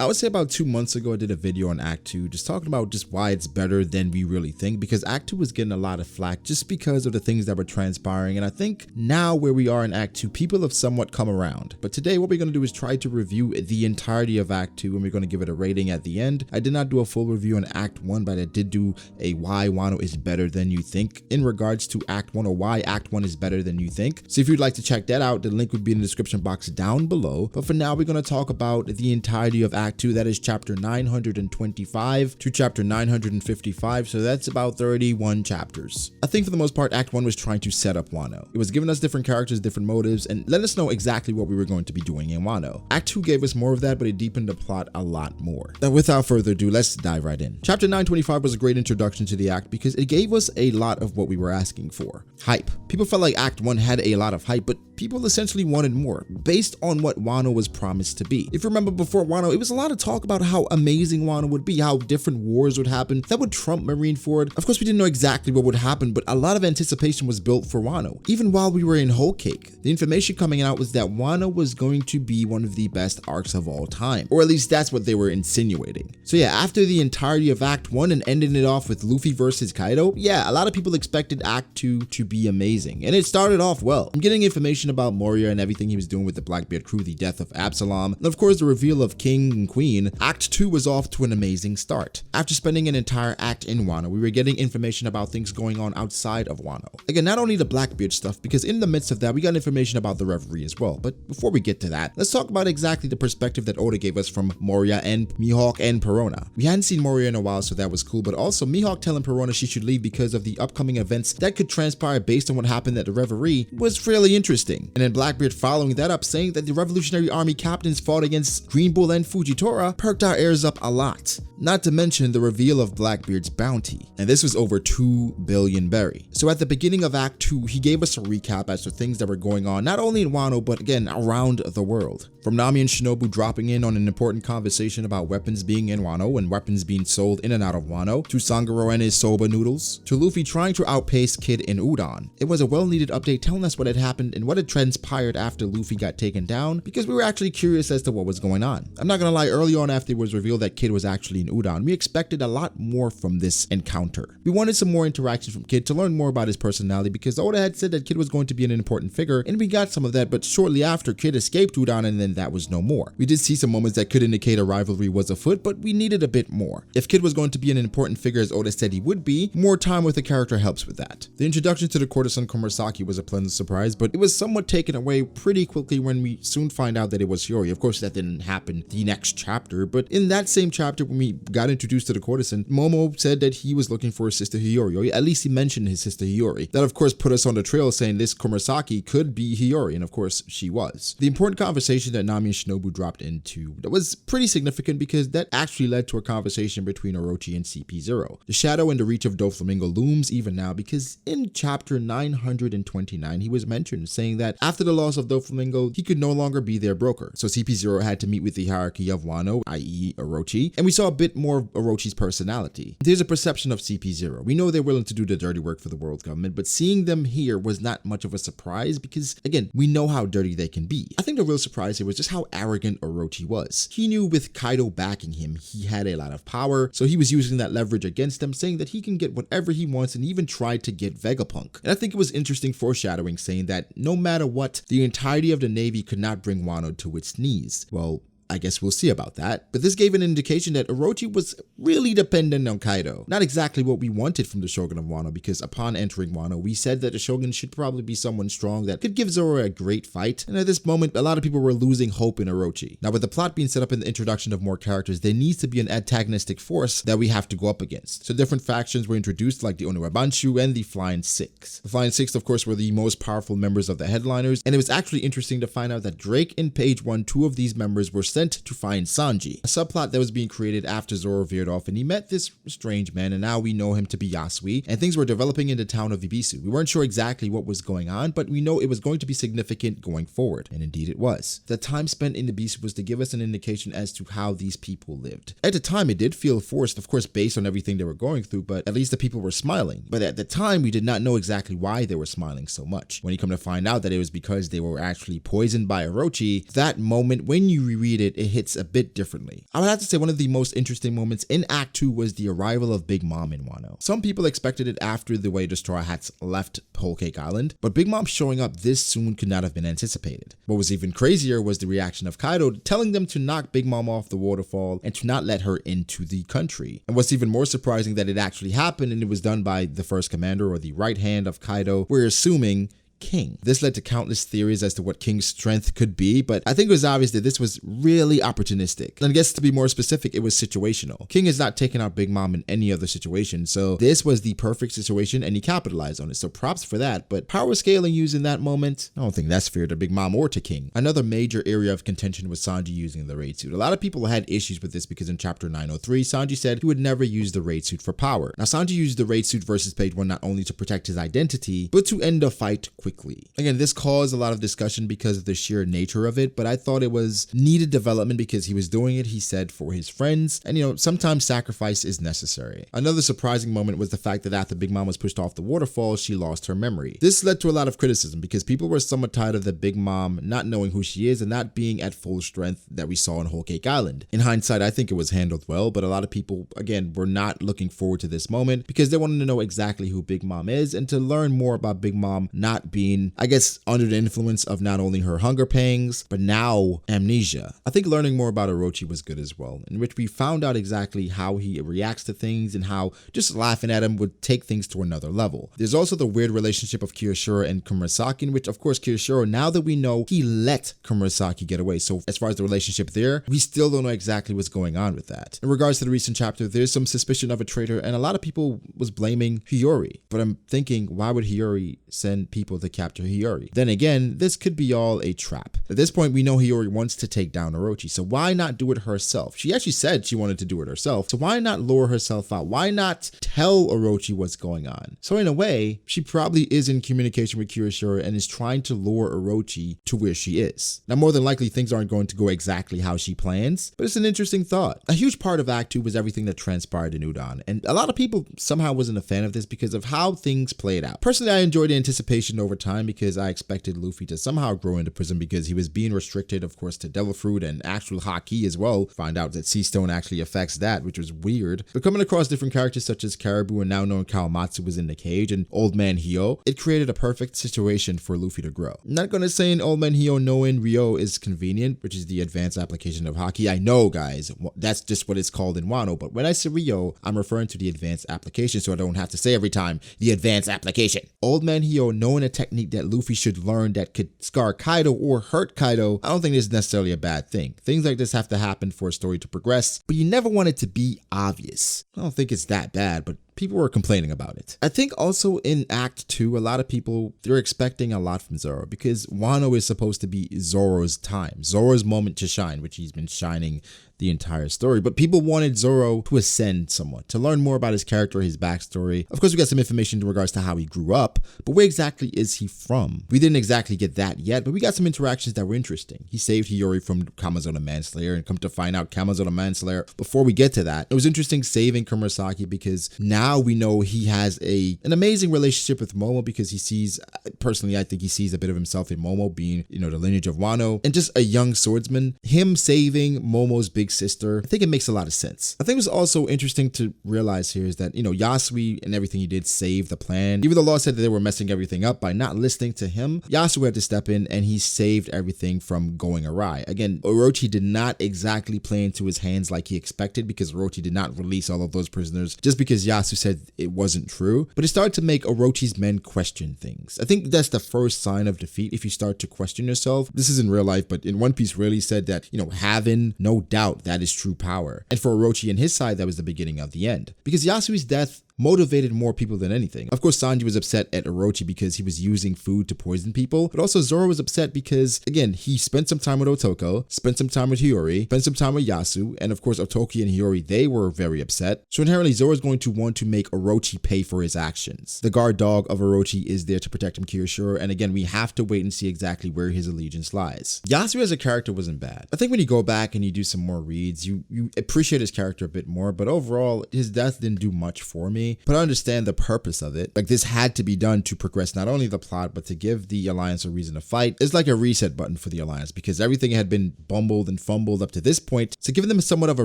I would say about 2 months ago, I did a video on Act 2 just talking about just why it's better than we really think, because Act 2 was getting a lot of flack just because of the things that were transpiring, and I think now where we are in Act 2, people have somewhat come around. But today what we're going to do is try to review the entirety of Act 2, and we're going to give it a rating at the end. I did not do a full review on Act 1, but I did do a why Wano is better than you think in regards to Act 1, or why Act 1 is better than you think. So if you'd like to check that out, the link would be in the description box down below. But for now, we're going to talk about the entirety of Act 2. That is chapter 925 to chapter 955. So that's about 31 chapters. I think for the most part, Act 1 was trying to set up Wano. It was giving us different characters, different motives, and let us know exactly what we were going to be doing in Wano. Act 2 gave us more of that, but it deepened the plot a lot more. Now, without further ado, let's dive right in. Chapter 925 was a great introduction to the act because it gave us a lot of what we were asking for. Hype. People felt like Act 1 had a lot of hype, but people essentially wanted more, based on what Wano was promised to be. If you remember before Wano, it was a lot of talk about how amazing Wano would be, how different wars would happen, that would trump Marineford. Of course, we didn't know exactly what would happen, but a lot of anticipation was built for Wano. Even while we were in Whole Cake, the information coming out was that Wano was going to be one of the best arcs of all time, or at least that's what they were insinuating. So yeah, after the entirety of Act 1 and ending it off with Luffy versus Kaido, yeah, a lot of people expected Act 2 to be amazing, and it started off well. I'm getting information about Moria and everything he was doing with the Blackbeard crew, the death of Absalom, and of course the reveal of King and Queen. Act 2 was off to an amazing start. After spending an entire act in Wano, we were getting information about things going on outside of Wano. Again, not only the Blackbeard stuff, because in the midst of that, we got information about the Reverie as well. But before we get to that, let's talk about exactly the perspective that Oda gave us from Moria and Mihawk and Perona. We hadn't seen Moria in a while, so that was cool, but also Mihawk telling Perona she should leave because of the upcoming events that could transpire based on what happened at the Reverie was fairly interesting. And then Blackbeard following that up, saying that the Revolutionary Army captains fought against Green Bull and Fujitora, perked our ears up a lot. Not to mention the reveal of Blackbeard's bounty, and this was over 2 billion berry. So at the beginning of Act 2, he gave us a recap as to things that were going on, not only in Wano, but again, around the world. From Nami and Shinobu dropping in on an important conversation about weapons being in Wano and weapons being sold in and out of Wano, to Sangoro and his soba noodles, to Luffy trying to outpace Kid in Udon. It was a well-needed update telling us what had happened and what had transpired after Luffy got taken down, because we were actually curious as to what was going on. I'm not gonna lie, early on after it was revealed that Kid was actually in Udon, we expected a lot more from this encounter. We wanted some more interactions from Kid to learn more about his personality, because Oda had said that Kid was going to be an important figure, and we got some of that, but shortly after, Kid escaped Udon and then that was no more. We did see some moments that could indicate a rivalry was afoot, but we needed a bit more. If Kid was going to be an important figure as Oda said he would be, more time with the character helps with that. The introduction to the courtesan Komurasaki was a pleasant surprise, but it was somewhat taken away pretty quickly when we soon find out that it was Hiyori. Of course, that didn't happen the next chapter, but in that same chapter when we got introduced to the courtesan, Momo said that he was looking for his sister Hiyori, or at least he mentioned his sister Hiyori. That of course put us on the trail saying this Komurasaki could be Hiyori, and of course she was. The important conversation that Nami and Shinobu dropped into was pretty significant because that actually led to a conversation between Orochi and CP0. The shadow and the reach of Doflamingo looms even now, because in chapter 929 he was mentioned saying that after the loss of Doflamingo he could no longer be their broker, so CP0 had to meet with the hierarchy of Wano, i.e. Orochi, and we saw a bit more of Orochi's personality. There's a perception of CP0. We know they're willing to do the dirty work for the world government, but seeing them here was not much of a surprise because, again, we know how dirty they can be. I think the real surprise here was just how arrogant Orochi was. He knew with Kaido backing him, he had a lot of power, so he was using that leverage against them, saying that he can get whatever he wants, and even tried to get Vegapunk. And I think it was interesting foreshadowing, saying that no matter what, the entirety of the Navy could not bring Wano to its knees. Well, I guess we'll see about that, but this gave an indication that Orochi was really dependent on Kaido. Not exactly what we wanted from the Shogun of Wano, because upon entering Wano, we said that the Shogun should probably be someone strong that could give Zoro a great fight, and at this moment, a lot of people were losing hope in Orochi. Now, with the plot being set up in the introduction of more characters, there needs to be an antagonistic force that we have to go up against. So different factions were introduced, like the Onuwabanshu and the Flying Six. The Flying Six, of course, were the most powerful members of the headliners, and it was actually interesting to find out that Drake and Page 1, two of these members were sent to find Sanji, a subplot that was being created after Zoro veered off and he met this strange man, and now we know him to be Yasui, and things were developing in the town of Ibisu. We weren't sure exactly what was going on, but we know it was going to be significant going forward, and indeed it was. The time spent in Ibisu was to give us an indication as to how these people lived. At the time, it did feel forced, of course, based on everything they were going through, but at least the people were smiling. But at the time, we did not know exactly why they were smiling so much. When you come to find out that it was because they were actually poisoned by Orochi, that moment when you reread it, it hits a bit differently. I would have to say one of the most interesting moments in Act 2 was the arrival of Big Mom in Wano. Some people expected it after the way the Straw Hats left Whole Cake Island, but Big Mom showing up this soon could not have been anticipated. What was even crazier was the reaction of Kaido telling them to knock Big Mom off the waterfall and to not let her into the country. And what's even more surprising that it actually happened, and it was done by the first commander or the right hand of Kaido, we're assuming King. This led to countless theories as to what King's strength could be, but I think it was obvious that this was really opportunistic. And I guess to be more specific, it was situational. King has not taken out Big Mom in any other situation, so this was the perfect situation and he capitalized on it, so props for that. But power scaling used in that moment, I don't think that's fair to Big Mom or to King. Another major area of contention was Sanji using the raid suit. A lot of people had issues with this because in chapter 903, Sanji said he would never use the raid suit for power. Now Sanji used the raid suit versus page 1 not only to protect his identity, but to end a fight quickly. Again, this caused a lot of discussion because of the sheer nature of it, but I thought it was needed development because he was doing it, he said, for his friends, and sometimes sacrifice is necessary. Another surprising moment was the fact that after Big Mom was pushed off the waterfall, she lost her memory. This led to a lot of criticism because people were somewhat tired of the Big Mom not knowing who she is and not being at full strength that we saw on Whole Cake Island. In hindsight, I think it was handled well, but a lot of people, again, were not looking forward to this moment because they wanted to know exactly who Big Mom is and to learn more about Big Mom not being, I guess, under the influence of not only her hunger pangs, but now amnesia. I think learning more about Orochi was good as well, in which we found out exactly how he reacts to things and how just laughing at him would take things to another level. There's also the weird relationship of Kiyoshiro and Komurasaki, in which, of course, Kiyoshiro, now that we know, he let Komurasaki get away. So as far as the relationship there, we still don't know exactly what's going on with that. In regards to the recent chapter, there's some suspicion of a traitor, and a lot of people was blaming Hiyori. But I'm thinking, why would Hiyori send people to capture Hiyori? Then again, this could be all a trap. At this point, we know Hiyori wants to take down Orochi, so why not do it herself? She actually said she wanted to do it herself, so why not lure herself out? Why not tell Orochi what's going on? So in a way, she probably is in communication with Kiyoshiro and is trying to lure Orochi to where she is. Now, more than likely, things aren't going to go exactly how she plans, but it's an interesting thought. A huge part of Act 2 was everything that transpired in Udon, and a lot of people somehow wasn't a fan of this because of how things played out. Personally, I enjoyed the anticipation over time because I expected Luffy to somehow grow into prison because he was being restricted, of course, to Devil Fruit and actual Haki as well. Find out that Sea Stone actually affects that, which was weird. But coming across different characters such as Caribou and now known Kawamatsu was in the cage and Old Man Hio, it created a perfect situation for Luffy to grow. I'm not gonna say in Old Man Hio knowing Ryo is convenient, which is the advanced application of Haki. I know, guys, that's just what it's called in Wano, but when I say Ryo, I'm referring to the advanced application, so I don't have to say every time the advanced application. Old Man Hio knowing a technique that Luffy should learn that could scar Kaido or hurt Kaido, I don't think this is necessarily a bad thing. Things like this have to happen for a story to progress, but you never want it to be obvious. I don't think it's that bad, but people were complaining about it. I think also in Act 2, a lot of people, they're expecting a lot from Zoro because Wano is supposed to be Zoro's time, Zoro's moment to shine, which he's been shining the entire story. But people wanted Zoro to ascend somewhat, to learn more about his character, his backstory. Of course, we got some information in regards to how he grew up, but where exactly is he from? We didn't exactly get that yet, but we got some interactions that were interesting. He saved Hiyori from Kamazona Manslayer, and come to find out Kamazona Manslayer, before we get to that, it was interesting saving Komurasaki because now we know he has an amazing relationship with Momo because he sees, personally, I think he sees a bit of himself in Momo being, the lineage of Wano and just a young swordsman. Him saving Momo's big sister, I think it makes a lot of sense. I think it was also interesting to realize here is that, Yasui and everything he did saved the plan. Even though Law said that they were messing everything up by not listening to him, Yasui had to step in and he saved everything from going awry. Again, Orochi did not exactly play into his hands like he expected because Orochi did not release all of those prisoners just because Yasui said it wasn't true, but it started to make Orochi's men question things. I think that's the first sign of defeat if you start to question yourself. This is in real life, but in One Piece really said that, having no doubt that is true power. And for Orochi and his side, that was the beginning of the end. Because Yasui's death motivated more people than anything. Of course, Sanji was upset at Orochi because he was using food to poison people, but also Zoro was upset because, again, he spent some time with Otoko, spent some time with Hiyori, spent some time with Yasu, and of course, Otoki and Hiyori, they were very upset. So inherently, Zoro is going to want to make Orochi pay for his actions. The guard dog of Orochi is there to protect him, Kiyoshiro, and again, we have to wait and see exactly where his allegiance lies. Yasu as a character wasn't bad. I think when you go back and you do some more reads, you appreciate his character a bit more, but overall, his death didn't do much for me. me, but I understand the purpose of it. Like, this had to be done to progress not only the plot, but to give the Alliance a reason to fight. It's like a reset button for the Alliance, because everything had been bumbled and fumbled up to this point. So giving them somewhat of a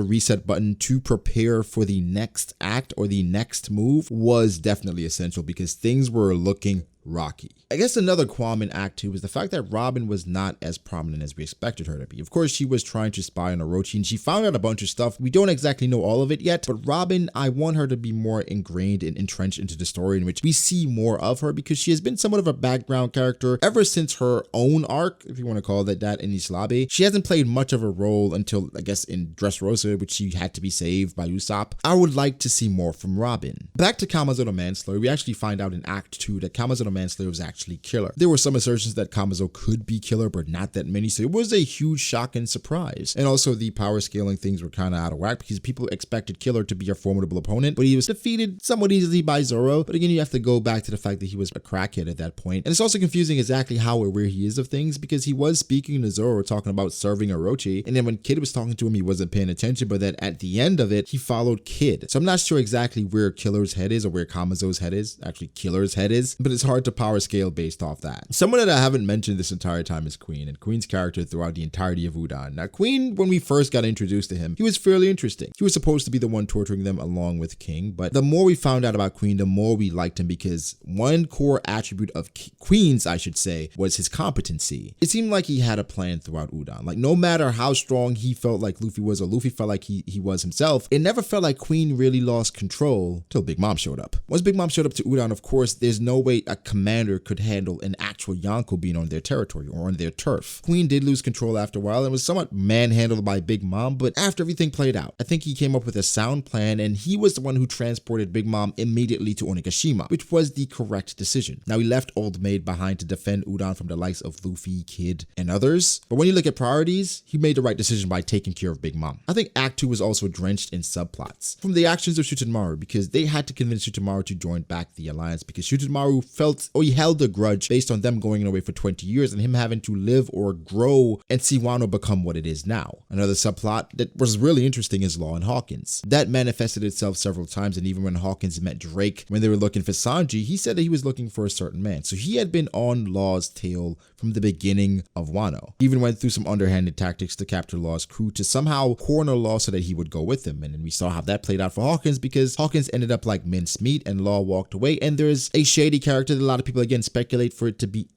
reset button to prepare for the next act or the next move was definitely essential, because things were looking rocky. I guess another qualm in Act 2 was the fact that Robin was not as prominent as we expected her to be. Of course, she was trying to spy on Orochi, and she found out a bunch of stuff. We don't exactly know all of it yet, but Robin, I want her to be more ingrained and entrenched into the story in which we see more of her, because she has been somewhat of a background character ever since her own arc, if you want to call it that, in Islabe. She hasn't played much of a role until, I guess, in Dressrosa, which she had to be saved by Usopp. I would like to see more from Robin. Back to Kamazo the Manslayer, we actually find out in Act 2 that Kamazo the Manslayer was actually Killer. There were some assertions that Kamazo could be Killer, but not that many, so it was a huge shock and surprise. And also the power scaling things were kind of out of whack, because people expected Killer to be a formidable opponent, but he was defeated somewhat easily by Zoro. But again, you have to go back to the fact that he was a crackhead at that point. And it's also confusing exactly how or where he is of things, because he was speaking to Zoro talking about serving Orochi, and then when Kid was talking to him, he wasn't paying attention, but then at the end of it, he followed Kid. So I'm not sure exactly where Killer's head is or where Kamazo's head is, actually Killer's head is, but it's hard to power scale based off that. Someone that I haven't mentioned this entire time is Queen, and Queen's character throughout the entirety of Udon. Now, Queen, when we first got introduced to him, he was fairly interesting. He was supposed to be the one torturing them along with King, but the more we found out about Queen, the more we liked him, because one core attribute of Queen's, I should say, was his competency. It seemed like he had a plan throughout Udon. Like, no matter how strong he felt like Luffy was, or Luffy felt like he was himself, it never felt like Queen really lost control till Big Mom showed up. Once Big Mom showed up to Udon, of course, there's no way a commander could handle an actual Yonko being on their territory or on their turf. Queen did lose control after a while and was somewhat manhandled by Big Mom, but after everything played out, I think he came up with a sound plan, and he was the one who transported Big Mom immediately to Onigashima, which was the correct decision. Now, he left Old Maid behind to defend Udon from the likes of Luffy, Kid, and others, but when you look at priorities, he made the right decision by taking care of Big Mom. I think Act 2 was also drenched in subplots from the actions of Shutamaru, because they had to convince Shutamaru to join back the Alliance, because Shutamaru felt, or he held a grudge based on them going away for 20 years and him having to live or grow and see Wano become what it is now. Another subplot that was really interesting is Law and Hawkins. That manifested itself several times, and even when Hawkins met Drake when they were looking for Sanji, he said that he was looking for a certain man. So he had been on Law's tail from the beginning of Wano. He even went through some underhanded tactics to capture Law's crew to somehow corner Law so that he would go with him. And then we saw how that played out for Hawkins, because Hawkins ended up like mincemeat and Law walked away. And there's a shady character that a lot of people again speculate for it to be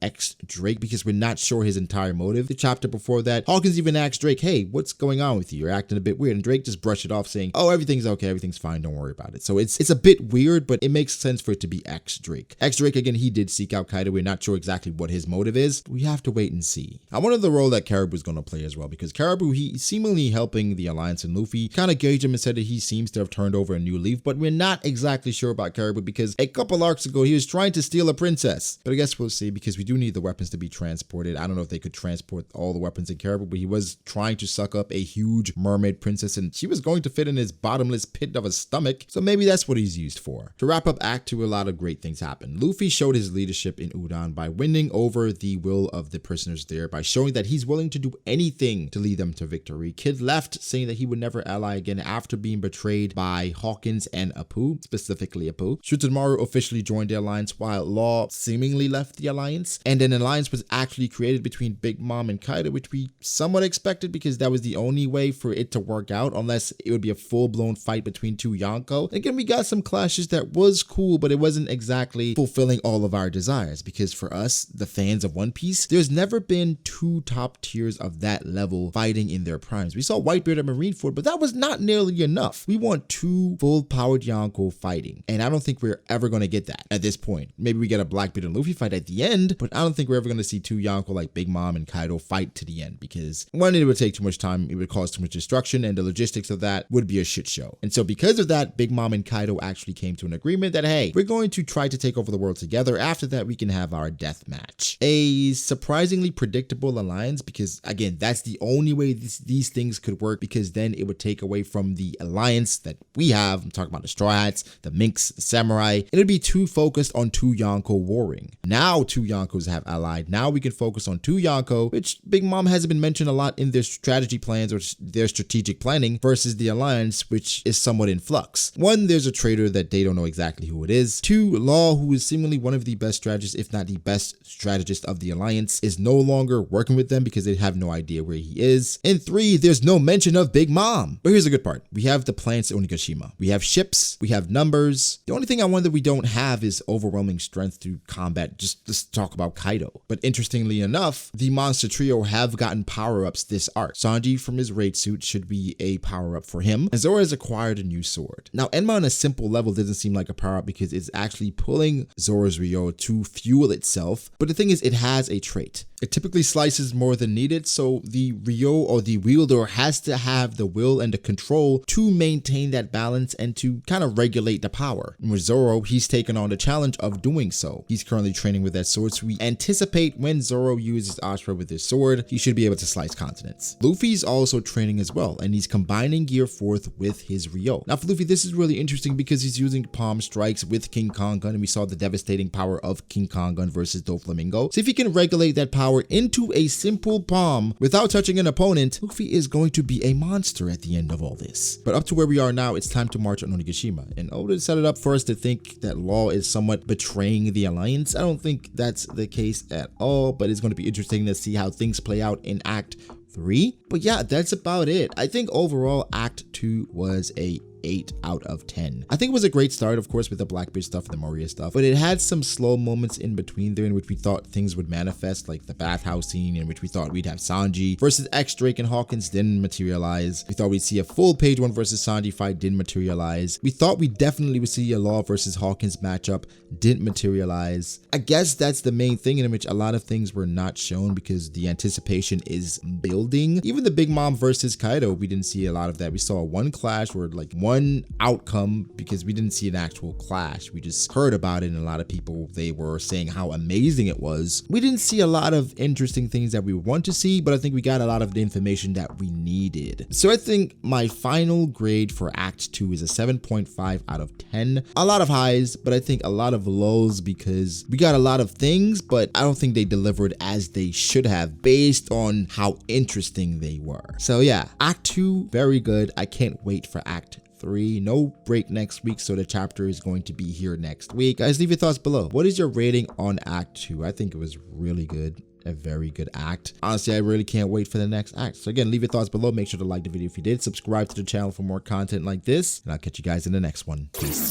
Drake, because we're not sure his entire motive. The chapter before that, Hawkins even asked Drake, hey, what's going on with you? You're acting a bit weird. And Drake just brushed it off saying, oh, everything's okay, everything's fine, don't worry about it. So it's a bit weird, but it makes sense for it to be Drake. Drake, again, he did seek out Kaido. We're not sure exactly what his motive is. We have to wait and see. I wanted the role that Caribou's going to play as well, because Caribou, he seemingly helping the Alliance and Luffy, kind of gauged him and said that he seems to have turned over a new leaf, but we're not exactly sure about Caribou, because a couple arcs ago, he was trying to steal a princess. But I guess we'll see, because we do need the weapons to be transported. I don't know if they could transport all the weapons in Caribou, but he was trying to suck up a huge mermaid princess, and she was going to fit in his bottomless pit of a stomach, so maybe that's what he's used for. To wrap up Act 2, a lot of great things happened. Luffy showed his leadership in Udon by winning over the will of the prisoners there, by showing that he's willing to do anything to lead them to victory. Kid left, saying that he would never ally again after being betrayed by Hawkins and Apu, specifically Apu. Shutamaru officially joined the Alliance, while Law seemingly left the Alliance, and an alliance was actually created between Big Mom and Kaido, which we somewhat expected, because that was the only way for it to work out, unless it would be a full-blown fight between two Yonko. And again, we got some clashes that was cool, but it wasn't exactly fulfilling all of our desires, because for us, the fans of One Piece, there's never been two top tiers of that level fighting in their primes. We saw Whitebeard and Marineford, but that was not nearly enough. We want two full-powered Yonko fighting, and I don't think we're ever going to get that at this point. Maybe we get a Blackbeard and Luffy fight at the end, but I don't think we're ever going to see two Yonko like Big Mom and Kaido fight to the end, because one, it would take too much time, it would cause too much destruction, and the logistics of that would be a shit show. And so because of that, Big Mom and Kaido actually came to an agreement that, hey, we're going to try to take over the world together. After that, we can have our death match. A surprisingly predictable alliance because, again, that's the only way these things could work, because then it would take away from the alliance that we have. I'm talking about the Straw Hats, the Minks, the Samurai. It'd be too focused on two Yonko warring. Now two Yonkos have allied. Now we can focus on two Yonko, which Big Mom hasn't been mentioned a lot in their strategy plans or their strategic planning, versus the alliance, which is somewhat in flux. One, there's a traitor that they don't know exactly who it is. Two, Law, who is seemingly one of the best strategists, if not the best strategist of the alliance, is no longer working with them because they have no idea where he is. And three, there's no mention of Big Mom. But here's the good part. We have the plants at Onigashima. We have ships. We have numbers. The only thing I wonder we don't have is overwhelming strength through combat. Just talk about Kaido. But interestingly enough, the monster trio have gotten power-ups this arc. Sanji from his raid suit should be a power-up for him. And Zoro has acquired a new sword. Now, Enma on a simple level doesn't seem like a power-up because it's actually pulling Zoro's Ryo to fuel itself. But the thing is, it has a trait. It typically slices more than needed, so the Ryo or the wielder has to have the will and the control to maintain that balance and to kind of regulate the power. And with Zoro, he's taken on the challenge of doing so. He's currently training with that sword, so we anticipate when Zoro uses Ashura with his sword, he should be able to slice continents. Luffy's also training as well, and he's combining Gear 4th with his Ryo. Now for Luffy, this is really interesting because he's using palm strikes with King Kong Gun, and we saw the devastating power of King Kong Gun versus Doflamingo. So if he can regulate that power into a simple palm without touching an opponent, Luffy is going to be a monster at the end of all this. But up to where we are now, it's time to march on Onigashima. In order to set it up for us to think that Law is somewhat betraying the alliance, I don't think that's the case at all, but it's going to be interesting to see how things play out in Act 3. But yeah, that's about it. I think overall Act 2 was a 8 out of 10. I think it was a great start, of course, with the Blackbeard stuff and the Moria stuff, but it had some slow moments in between there in which we thought things would manifest, like the bathhouse scene in which we thought we'd have Sanji versus X-Drake and Hawkins didn't materialize. We thought we'd see a full page 1 versus Sanji fight, didn't materialize. We thought we definitely would see a Law versus Hawkins matchup, didn't materialize. I guess that's the main thing in which a lot of things were not shown because the anticipation is building. Even the Big Mom versus Kaido, we didn't see a lot of that. We saw one clash where like one outcome because we didn't see an actual clash. We just heard about it and a lot of people, they were saying how amazing it was. We didn't see a lot of interesting things that we want to see, but I think we got a lot of the information that we needed. So I think my final grade for Act 2 is a 7.5 out of 10. A lot of highs, but I think a lot of lows because we got a lot of things, but I don't think they delivered as they should have based on how interesting they were. So yeah, Act 2, very good. I can't wait for Act 3. No break next week, so the chapter is going to be here next week. Guys, leave your thoughts below. What is your rating on Act 2? I think it was really good. A very good act. Honestly, I really can't wait for the next act. So again, leave your thoughts below. Make sure to like the video if you did. Subscribe to the channel for more content like this, and I'll catch you guys in the next one. Peace.